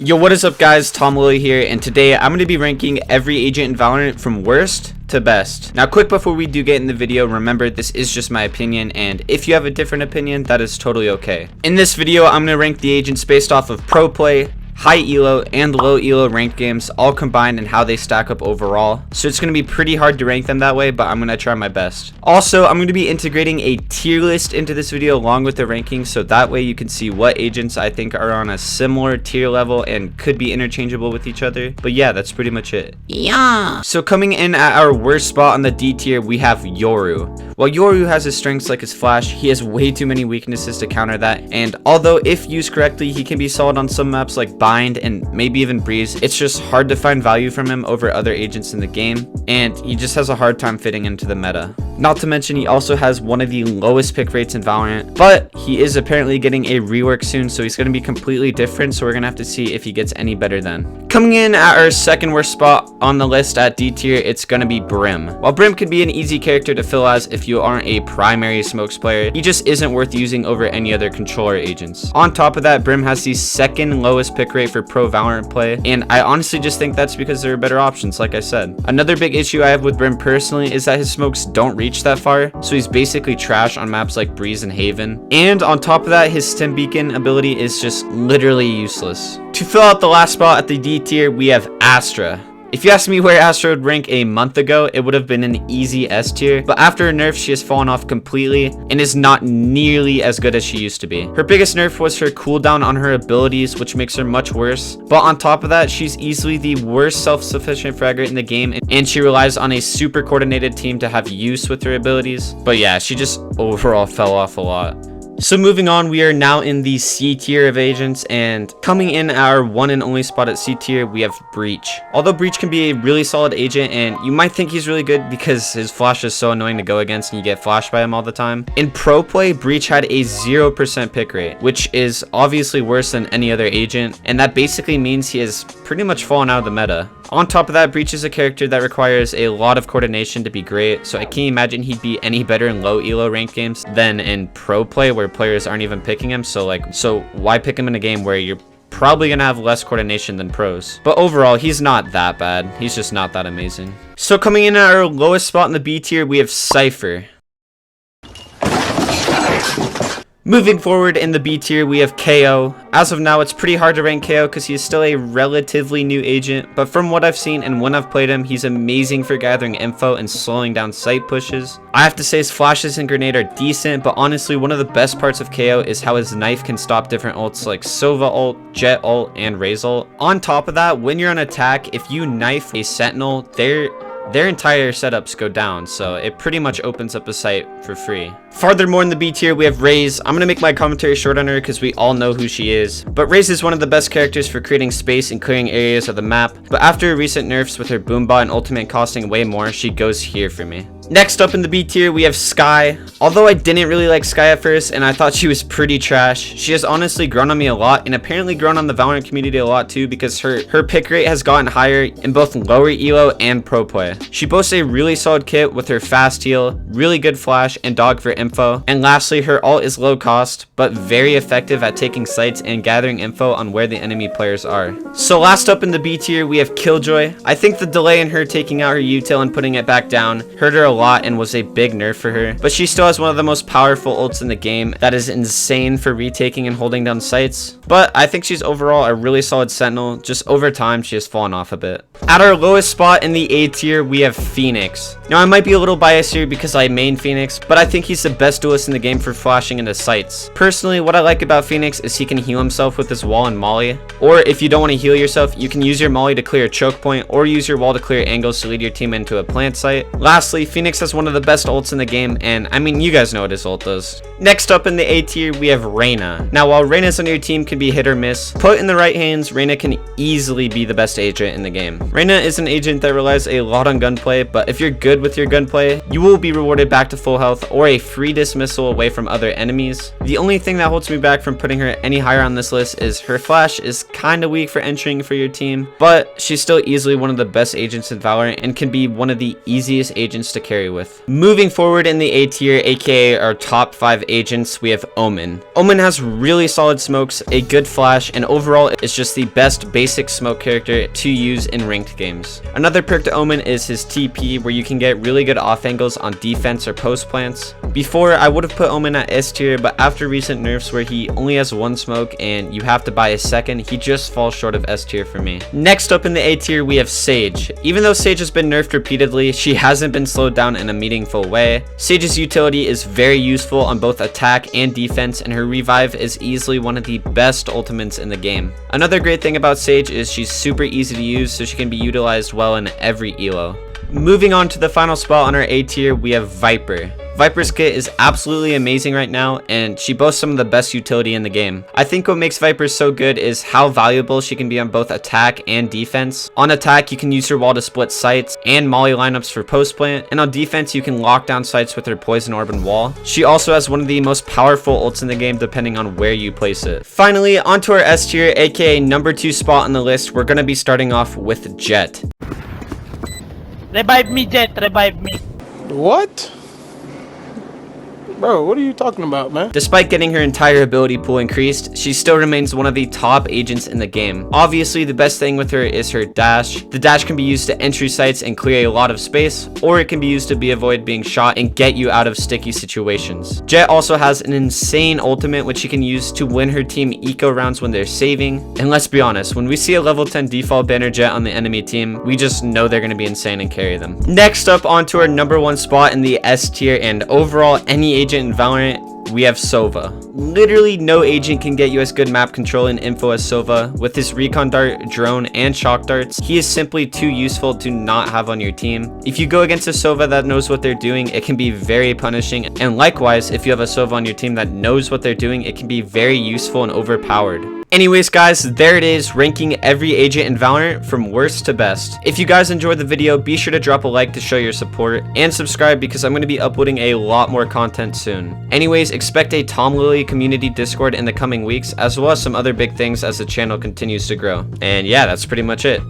Yo, what is up guys, Tom Lilly here, and today I'm going to be ranking every agent in Valorant from worst to best. Now quick before we do get in the video, remember this is just my opinion, and if you have a different opinion, that is totally okay. In this video, I'm going to rank the agents based off of pro play, high elo and low elo ranked games all combined and how they stack up overall. So it's going to be pretty hard to rank them that way, but I'm going to try my best. Also, I'm going to be integrating a tier list into this video along with the rankings, so that way you can see what agents I think are on a similar tier level and could be interchangeable with each other. But yeah, that's pretty much it. Yeah. So coming in at our worst spot on the D tier, we have Yoru. While Yoru has his strengths like his flash, he has way too many weaknesses to counter that, and although if used correctly he can be solid on some maps like Bind and maybe even Breeze, it's just hard to find value from him over other agents in the game, and he just has a hard time fitting into the meta. Not to mention he also has one of the lowest pick rates in Valorant, but he is apparently getting a rework soon, so he's going to be completely different, so we're going to have to see if he gets any better then. Coming in at our second worst spot on the list at D tier, it's going to be Brim. While Brim could be an easy character to fill as if you aren't a primary smokes player, he just isn't worth using over any other controller agents. On top of that, Brim has the second lowest pick rate for pro Valorant play, and I honestly just think that's because there are better options, like I said. Another big issue I have with Brim personally is that his smokes don't reach that far, so he's basically trash on maps like Breeze and Haven. And on top of that, his stim beacon ability is just literally useless. To fill out the last spot at the D tier, we have Astra. If you asked me where Astra would rank a month ago, it would have been an easy S tier, but after a nerf, she has fallen off completely and is not nearly as good as she used to be. Her biggest nerf was her cooldown on her abilities, which makes her much worse, but on top of that, she's easily the worst self-sufficient fragger in the game, and she relies on a super coordinated team to have use with her abilities. But yeah, she just overall fell off a lot. So moving on, we are now in the C tier of agents, and coming in our one and only spot at C tier, we have Breach. Although Breach can be a really solid agent, and you might think he's really good because his flash is so annoying to go against and you get flashed by him all the time. In pro play, Breach had a 0% pick rate, which is obviously worse than any other agent, and that basically means he has pretty much fallen out of the meta. On top of that, Breach is a character that requires a lot of coordination to be great, so I can't imagine he'd be any better in low elo ranked games than in pro play where players aren't even picking him. So why pick him in a game where you're probably gonna have less coordination than pros? But overall, he's not that bad. He's just not that amazing. So coming in at our lowest spot in the B tier, we have Cypher. Moving forward in the B tier, we have KO. As of now, it's pretty hard to rank KO because he is still a relatively new agent, but from what I've seen and when I've played him, he's amazing for gathering info and slowing down site pushes. I have to say his flashes and grenade are decent, but honestly, one of the best parts of KO is how his knife can stop different ults like Sova ult, Jet ult, and Raze ult. On top of that, when you're on attack, if you knife a Sentinel, their entire setups go down, so it pretty much opens up a site for free. Furthermore, in the B tier, we have Raze. I'm going to make my commentary short on her because we all know who she is. But Raze is one of the best characters for creating space and clearing areas of the map. But after recent nerfs with her boombot and ultimate costing way more, she goes here for me. Next up in the B tier, we have Skye. Although I didn't really like Skye at first, and I thought she was pretty trash, she has honestly grown on me a lot, and apparently grown on the Valorant community a lot too, because her pick rate has gotten higher in both lower elo and pro play. She boasts a really solid kit with her fast heal, really good flash, and dog for info. And lastly, her ult is low cost, but very effective at taking sites and gathering info on where the enemy players are. So last up in the B tier, we have Killjoy. I think the delay in her taking out her util and putting it back down hurt her a lot and was a big nerf for her, but she still has one of the most powerful ults in the game that is insane for retaking and holding down sites. But I think she's overall a really solid Sentinel, just over time she has fallen off a bit. At our lowest spot in the A tier, we have Phoenix. Now I might be a little biased here because I main Phoenix, but I think he's the best duelist in the game for flashing into sites. Personally, what I like about Phoenix is he can heal himself with his wall and molly, or if you don't want to heal yourself, you can use your molly to clear a choke point, or use your wall to clear angles to lead your team into a plant site. Lastly, Phoenix has one of the best ults in the game, and I mean, you guys know what his ult does. Next up in the A tier, we have Reyna. Now while Reyna's on your team can be hit or miss, put in the right hands, Reyna can easily be the best agent in the game. Reyna is an agent that relies a lot on gunplay, but if you're good with your gunplay, you will be rewarded back to full health or a free dismissal away from other enemies. The only thing that holds me back from putting her any higher on this list is her flash is kind of weak for entering for your team, but she's still easily one of the best agents in Valorant and can be one of the easiest agents to carry carry with. Moving forward in the A tier, aka our top 5 agents, we have Omen. Omen has really solid smokes, a good flash, and overall is just the best basic smoke character to use in ranked games. Another perk to Omen is his TP, where you can get really good off angles on defense or post plants. Before, I would have put Omen at S tier, but after recent nerfs where he only has one smoke and you have to buy a second, he just falls short of S tier for me. Next up in the A tier, we have Sage. Even though Sage has been nerfed repeatedly, she hasn't been slowed down in a meaningful way. Sage's utility is very useful on both attack and defense, and her revive is easily one of the best ultimates in the game. Another great thing about Sage is she's super easy to use, so she can be utilized well in every elo. Moving on to the final spot on our A tier, we have Viper. Viper's kit is absolutely amazing right now, and she boasts some of the best utility in the game. I think what makes Viper so good is how valuable she can be on both attack and defense. On attack, you can use her wall to split sites and molly lineups for post plant, and on defense, you can lock down sites with her poison orb and wall. She also has one of the most powerful ults in the game depending on where you place it. Finally, onto our S tier, aka number 2 spot on the list, we're going to be starting off with Jett. Revive me, Jett, revive me. What? Bro, what are you talking about, man? Despite getting her entire ability pool increased, she still remains one of the top agents in the game. Obviously, the best thing with her is her dash. The dash can be used to entry sites and clear a lot of space, or it can be used to avoid being shot and get you out of sticky situations. Jett also has an insane ultimate which she can use to win her team eco rounds when they're saving. And let's be honest, when we see a level 10 default banner Jett on the enemy team, we just know they're going to be insane and carry them. Next up, onto our number 1 spot in the S tier, and overall any agent in Valorant, we have Sova. Literally no agent can get you as good map control and info as Sova. With his recon dart, drone, and shock darts, he is simply too useful to not have on your team. If you go against a Sova that knows what they're doing, it can be very punishing, and likewise, if you have a Sova on your team that knows what they're doing, it can be very useful and overpowered. Anyways guys, there it is, ranking every agent in Valorant from worst to best. If you guys enjoyed the video, be sure to drop a like to show your support, and subscribe because I'm going to be uploading a lot more content soon. Anyways, expect a Tom Lily community Discord in the coming weeks, as well as some other big things as the channel continues to grow. And yeah, that's pretty much it.